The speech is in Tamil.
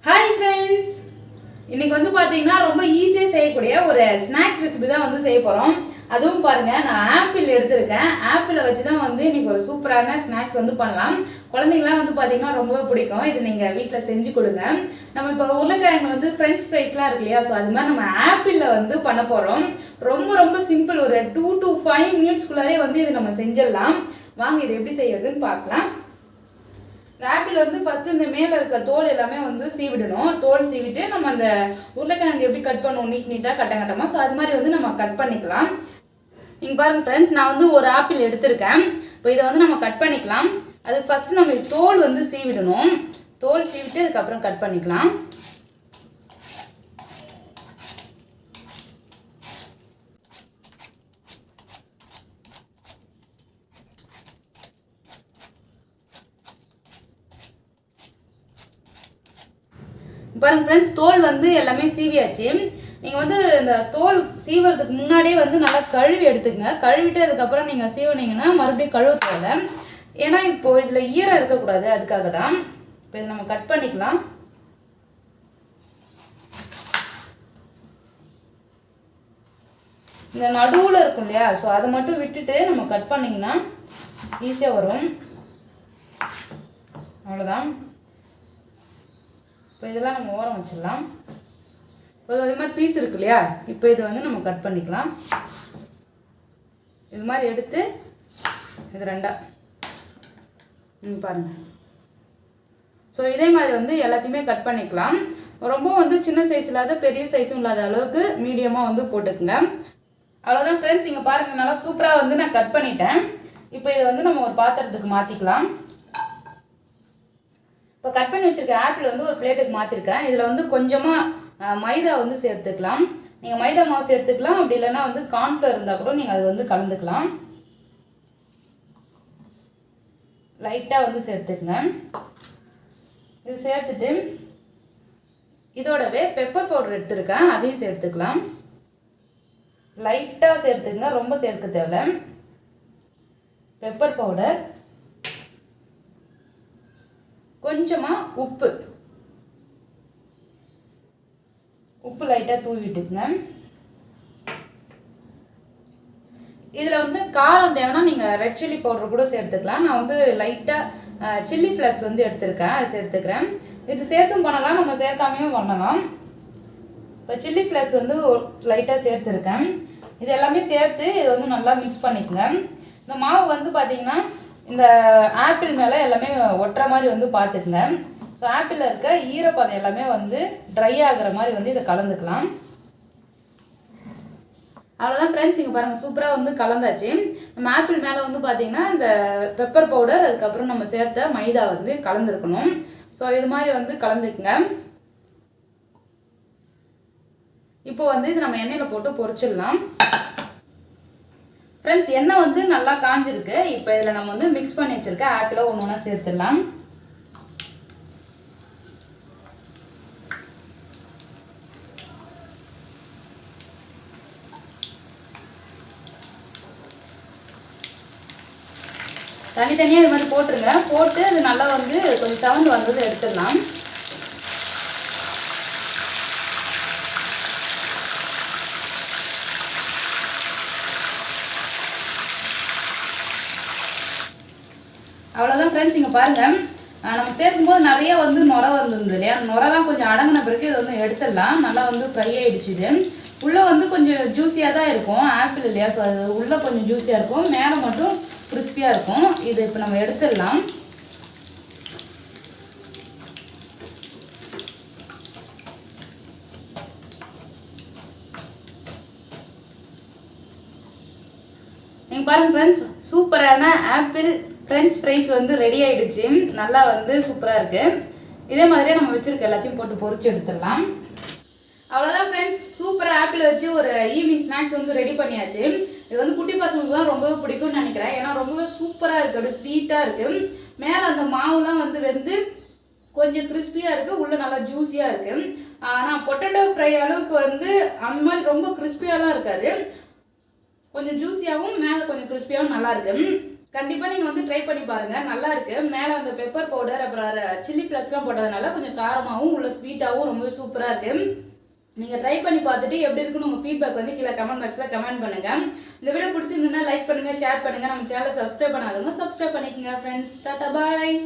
ஹாய் ஃப்ரெண்ட்ஸ், இன்னைக்கு வந்து பார்த்தீங்கன்னா ரொம்ப ஈஸியாக செய்யக்கூடிய ஒரு ஸ்நாக்ஸ் ரெசிபி தான் வந்து செய்ய போகிறோம். அதுவும் பாருங்கள், நான் ஆப்பிள் எடுத்திருக்கேன். ஆப்பிளை வச்சு தான் வந்து இன்னைக்கு ஒரு சூப்பரான ஸ்நாக்ஸ் வந்து பண்ணலாம். குழந்தைங்களாம் வந்து பார்த்தீங்கன்னா ரொம்பவே பிடிக்கும். இது நீங்கள் வீட்டில் செஞ்சு கொடுங்க. நம்ம இப்போ உருளைக்கிழங்கு வந்து ஃப்ரெஞ்ச் ஃப்ரைஸ்லாம் இருக்கு இல்லையா, ஸோ அது மாதிரி நம்ம ஆப்பிளில் வந்து பண்ண போகிறோம். ரொம்ப ரொம்ப சிம்பிள், ஒரு 2 to 5 மினிட்ஸ்குள்ளாரே வந்து இது நம்ம செஞ்சிடலாம். வாங்க இது எப்படி செய்யறதுன்னு பார்க்கலாம். இந்த ஆப்பிள் வந்து ஃபஸ்ட்டு இந்த மேலே இருக்கிற தோல் எல்லாமே வந்து சீவிடணும். தோல் சீவிட்டு நம்ம அந்த உருளைக்கிழங்கு எப்படி கட் பண்ணுவோம், நீட்டாக கட்டமாக, ஸோ அது மாதிரி வந்து நம்ம கட் பண்ணிக்கலாம். நீங்கள் பாருங்கள் ஃப்ரெண்ட்ஸ், நான் வந்து ஒரு ஆப்பிள் எடுத்திருக்கேன். இப்போ இதை வந்து நம்ம கட் பண்ணிக்கலாம். அதுக்கு ஃபஸ்ட்டு நம்ம தோல் வந்து சீவிடணும். தோல் சீவிட்டு அதுக்கப்புறம் கட் பண்ணிக்கலாம். பாருங்க ஃப்ரெண்ட்ஸ், தோல் வந்து எல்லாமே சீவியாச்சு. நீங்கள் வந்து இந்த தோல் சீவுறதுக்கு முன்னாடியே வந்து நல்லா கழுவி எடுத்துக்கங்க. கழுவிட்டு அதுக்கப்புறம் நீங்கள் சீவுனீங்கன்னா மறுபடியும் கழுவ தேவை. ஏன்னா இப்போது இதில் ஈரம் இருக்கக்கூடாது, அதுக்காக தான். இப்போ இதை நம்ம கட் பண்ணிக்கலாம். இந்த நடுவில் இருக்கும் இல்லையா, ஸோ அதை மட்டும் விட்டுட்டு நம்ம கட் பண்ணிங்கன்னா ஈஸியாக வரும். அவ்வளோதான். இப்போ இதெல்லாம் நம்ம ஓரம் வச்சிடலாம். இப்போ இது மாதிரி பீஸ் இருக்கு இல்லையா, இப்போ இதை வந்து நம்ம கட் பண்ணிக்கலாம். இது மாதிரி எடுத்து இது ரெண்டா பாருங்கள். ஸோ இதே மாதிரி வந்து எல்லாத்தையுமே கட் பண்ணிக்கலாம். ரொம்ப வந்து சின்ன சைஸ் இல்லாத பெரிய சைஸும் இல்லாத அளவுக்கு மீடியமாக வந்து போட்டுக்குங்க. அவ்வளோதான் ஃப்ரெண்ட்ஸ், இங்கே பாருங்கள், நல்லா சூப்பராக வந்து நான் கட் பண்ணிட்டேன். இப்போ இதை வந்து நம்ம ஒரு பாத்திரத்துக்கு மாற்றிக்கலாம். இப்போ கட் பண்ணி வச்சுருக்க ஆப்பிள் வந்து ஒரு பிளேட்டுக்கு மாற்றிருக்கேன். இதில் வந்து கொஞ்சமாக மைதா வந்து சேர்த்துக்கலாம். நீங்கள் மைதா மாவு சேர்த்துக்கலாம், அப்படி இல்லைன்னா வந்து கார்ன்ஃப்ளவர் இருந்தால் கூட நீங்கள் அது வந்து கலந்துக்கலாம். லைட்டாக வந்து சேர்த்துக்குங்க. இது சேர்த்துட்டு இதோடவே பெப்பர் பவுடர் எடுத்துருக்கேன், அதையும் சேர்த்துக்கலாம். லைட்டாக சேர்த்துக்குங்க, ரொம்ப சேர்க்க தேவை. பெப்பர் பவுடர், கொஞ்சமாக உப்பு லைட்டாக தூவி விட்டுக்குங்க. இதில் வந்து காரம் தேவைன்னா நீங்கள் ரெட் சில்லி பவுடர் கூட சேர்த்துக்கலாம். நான் வந்து லைட்டாக சில்லி ஃப்ளேக்ஸ் வந்து எடுத்துருக்கேன், அது சேர்த்துக்கிறேன். இது சேர்த்தும் பண்ணலாம், நம்ம சேர்க்காமையும் பண்ணலாம். இப்போ சில்லி ஃப்ளேக்ஸ் வந்து லைட்டாக சேர்த்துருக்கேன். இது எல்லாமே சேர்த்து இது வந்து நல்லா மிக்ஸ் பண்ணிக்கோங்க. இந்த மாவு வந்து பார்த்திங்கன்னா இந்த ஆப்பிள் மேலே எல்லாமே ஒட்டுற மாதிரி வந்து பார்த்துக்குங்க. ஸோ ஆப்பிளில் இருக்க ஈரப்பதம் எல்லாமே வந்து ட்ரை ஆகிற மாதிரி வந்து இதை கலந்துக்கலாம். அவ்வளோதான் ஃப்ரெண்ட்ஸ், இங்கே பாருங்கள், சூப்பராக வந்து கலந்தாச்சு. நம்ம ஆப்பிள் மேலே வந்து பார்த்திங்கன்னா இந்த பெப்பர் பவுடர், அதுக்கப்புறம் நம்ம சேர்த்த மைதா வந்து கலந்துருக்கணும். ஸோ இது மாதிரி வந்து கலந்துக்குங்க. இப்போ வந்து இது நம்ம எண்ணெயில் போட்டு பொரிச்சிடலாம். ஃப்ரெண்ட்ஸ், எண்ணெய் வந்து நல்லா காஞ்சிருக்கு. இப்போ இதில் நம்ம வந்து மிக்ஸ் பண்ணி வச்சுருக்க ஆப்பிளை ஒன்று ஒன்றா சேர்த்துடலாம். தனித்தனியாக இது மாதிரி போட்டுருங்க. போட்டு அது நல்லா வந்து கொஞ்சம் சவுண்டு வந்தது எடுத்துடலாம். அவ்வளோதான் ஃப்ரெண்ட்ஸ், இங்கே பாருங்கள், நம்ம சேர்க்கும்போது நிறைய வந்து நுரை வந்துருந்தது இல்லையா, அந்த நுரெல்லாம் கொஞ்சம் அடங்கின பிறகு இதை வந்து எடுத்துடலாம். நல்லா வந்து ஃப்ரை ஆகிடுச்சு. இது உள்ளே வந்து கொஞ்சம் ஜூஸியாக தான் இருக்கும், ஆப்பிள் இல்லையா, ஸோ அது உள்ளே கொஞ்சம் ஜூஸியாக இருக்கும், மேலே மட்டும் கிறிஸ்பியாக இருக்கும். இது இப்போ நம்ம எடுத்துடலாம். நீங்கள் பாருங்கள் ஃப்ரெண்ட்ஸ், சூப்பரான ஆப்பிள் ஃப்ரெஞ்ச் ஃப்ரைஸ் வந்து ரெடி ஆகிடுச்சு. நல்லா வந்து சூப்பராக இருக்குது. இதே மாதிரியே நம்ம வச்சுருக்க எல்லாத்தையும் போட்டு பொரிச்சு எடுத்துடலாம். அவ்வளோதான் ஃப்ரெண்ட்ஸ், சூப்பராக ஆப்பிள் வச்சு ஒரு ஈவினிங் ஸ்நாக்ஸ் வந்து ரெடி பண்ணியாச்சு. இது வந்து குட்டி பசங்களுக்கு தான் ரொம்பவே பிடிக்கும்னு நினைக்கிறேன். ஏன்னா ரொம்பவே சூப்பராக இருக்குது, அப்படியே ஸ்வீட்டாக இருக்குது. மேலே அந்த மாவுலாம் வந்து கொஞ்சம் கிறிஸ்பியாக இருக்குது, உள்ளே நல்லா ஜூஸியாக இருக்குது. ஆனால் பொட்டேட்டோ ஃப்ரை அளவுக்கு வந்து அந்த மாதிரி ரொம்ப கிறிஸ்பியாலாம் இருக்காது, கொஞ்சம் ஜூஸியாகவும் மேலே கொஞ்சம் கிறிஸ்பியாகவும் நல்லா இருக்கு. கண்டிப்பாக நீங்கள் வந்து ட்ரை பண்ணி பாருங்கள், நல்லா இருக்குது. மேலே அந்த பெப்பர் பவுடர் அப்புறம் சில்லி ஃப்ளக்ஸ்லாம் போட்டதுனால கொஞ்சம் காரமாகவும் உள்ள ஸ்வீட்டாகவும் ரொம்பவே சூப்பராக இருக்குது. நீங்கள் ட்ரை பண்ணி பார்த்துட்டு எப்படி இருக்குன்னு உங்கள் ஃபீட்பேக் வந்து கீழே கமெண்ட் பாக்ஸில் கமெண்ட் பண்ணுங்கள். இந்த வீடியோ பிடிச்சிருந்ததுன்னா லைக் பண்ணுங்கள், ஷேர் பண்ணுங்கள். நம்ம சேனலை சப்ஸ்கிரைப் பண்ணாதவங்க சப்ஸ்கிரைப் பண்ணிக்கோங்க ஃப்ரெண்ட்ஸ். டாடா பாய்.